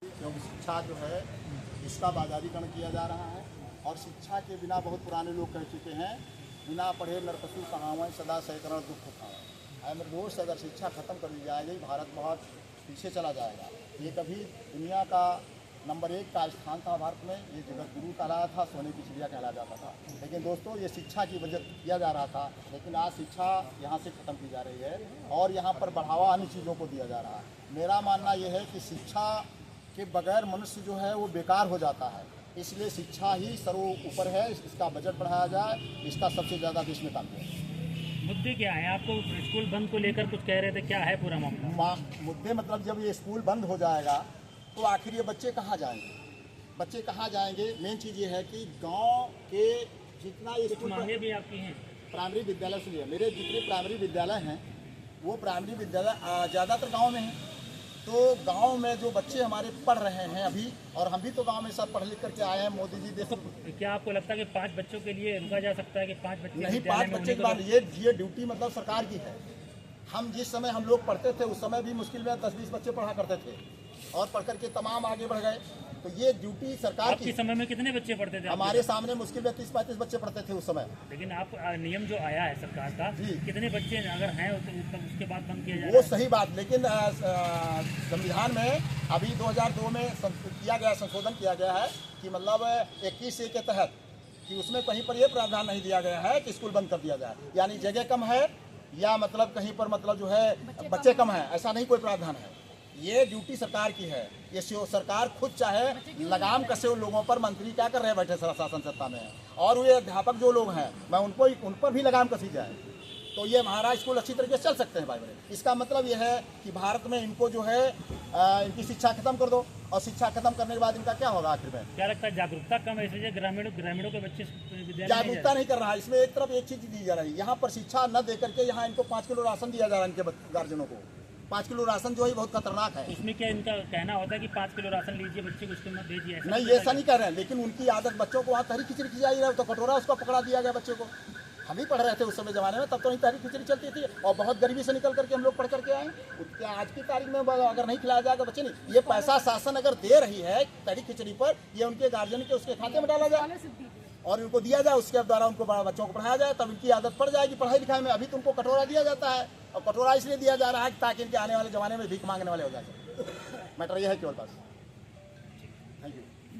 क्योंकि शिक्षा जो है इसका बाजारीकरण किया जा रहा है और शिक्षा के बिना बहुत पुराने लोग कह चुके हैं, बिना पढ़े नरपशु कहावत सदा सैकड़ों दुख उठाएं। मेरे दोस्त, अगर शिक्षा खत्म कर दी जाएगी भारत बहुत पीछे चला जाएगा। ये कभी दुनिया का नंबर 1 का स्थान था भारत में, ये जगत गुरु कहलाया था, सोने की चिड़िया कहला जाता था। लेकिन दोस्तों, ये शिक्षा की वजह किया जा रहा था, लेकिन आज शिक्षा यहाँ से ख़त्म की जा रही है और यहाँ पर बढ़ावा अन्य चीज़ों को दिया जा रहा है। मेरा मानना यह है कि शिक्षा के बगैर मनुष्य जो है वो बेकार हो जाता है, इसलिए शिक्षा ही सर्व ऊपर है। इसका बजट बढ़ाया जाए, इसका सबसे ज़्यादा देश में काम किया। मुद्दे क्या है? आपको स्कूल बंद को लेकर कुछ कह रहे थे, क्या है पूरा मामला? मुद्दे मतलब जब ये स्कूल बंद हो जाएगा तो आखिर ये बच्चे कहाँ जाएंगे? बच्चे कहाँ जाएंगे? मेन चीज़ ये है कि गांव के जितना ये स्कूल मांगे भी आपकी हैं प्राइमरी विद्यालय से लिए, मेरे जितने प्राइमरी विद्यालय हैं वो प्राइमरी विद्यालय ज़्यादातर गाँव में हैं। तो गांव में जो बच्चे हमारे पढ़ रहे हैं अभी, और हम भी तो गांव में सब पढ़ लिख करके आए हैं, मोदी जी देश। क्या आपको लगता है कि 5 बच्चों के लिए रुका जा सकता है कि 5 बच्चे नहीं, 5 बच्चे के बाद ये ड्यूटी मतलब सरकार की है। हम जिस समय हम लोग पढ़ते थे उस समय भी मुश्किल में 10-20 बच्चे पढ़ा करते थे और पढ़ करके तमाम आगे बढ़ गए। तो ये ड्यूटी सरकार की। समय में कितने बच्चे पढ़ते थे? हमारे सामने मुश्किल में 30-35 बच्चे पढ़ते थे उस समय। लेकिन आप नियम जो आया है सरकार का, कितने बच्चे अगर हैं तो उसके बाद बंद किया जाए? वो सही बात, लेकिन संविधान में अभी 2002 में किया गया, संशोधन किया गया है कि मतलब 21A के तहत कि उसमें कहीं पर ये प्रावधान नहीं दिया गया है कि स्कूल बंद कर दिया जाए, यानी जगह कम है या मतलब कहीं पर मतलब जो है बच्चे कम है, ऐसा नहीं कोई प्रावधान है। ये ड्यूटी सरकार की है। ये सरकार खुद चाहे लगाम कसे उन लोगों पर। मंत्री क्या कर रहे हैं बैठे शासन सत्ता में, और ये अध्यापक जो लोग हैं मैं उन पर भी लगाम कसी जाए तो ये हमारा स्कूल अच्छी तरीके से चल सकते हैं भाई बहन। इसका मतलब ये है कि भारत में इनको जो है इनकी शिक्षा खत्म कर दो, और शिक्षा खत्म करने के बाद इनका क्या होगा आखिर में? क्या लगता है जागरूकता कम है इसलिए ग्रामीणों के बच्चे जागरूकता नहीं कर रहा है। इसमें एक तरफ एक चीज दी जा रही है, यहाँ पर शिक्षा न दे करके यहाँ इनको 5 किलो राशन दिया जा रहा है। इनके गार्जियनों को 5 किलो राशन जो है बहुत खतरनाक है। इसमें क्या इनका कहना होता है कि 5 किलो राशन लीजिए बच्चे को, उसके में भेजिए? नहीं, ऐसा नहीं कह रहे हैं, लेकिन उनकी आदत बच्चों को वहाँ तहरी खिचड़ी खिलाई रहा है, तो कटोरा उसको पकड़ा दिया गया बच्चे को। हम ही पढ़ रहे थे उस समय ज़माने में, तब तो नहीं तहरी खिचड़ी चलती थी और बहुत गरीबी से निकल करके हम लोग पढ़ करके आए। क्या आज की तारीख में अगर नहीं खिलाया जाएगा बच्चे नहीं, ये पैसा शासन अगर दे रही है तहरी खिचड़ी पर, ये उनके गार्जियन के उसके खाते में डाला जाए और उनको दिया जाए, उसके द्वारा उनको बच्चों को पढ़ाया जाए, तब इनकी आदत पड़ जाएगी पढ़ाई लिखाई में। अभी तो उनको कटोरा दिया जाता है, और कटोरा इसलिए दिया जा रहा है ताकि इनके आने वाले ज़माने में भीख मांगने वाले हो जाए। मैटर यह है केवल बस।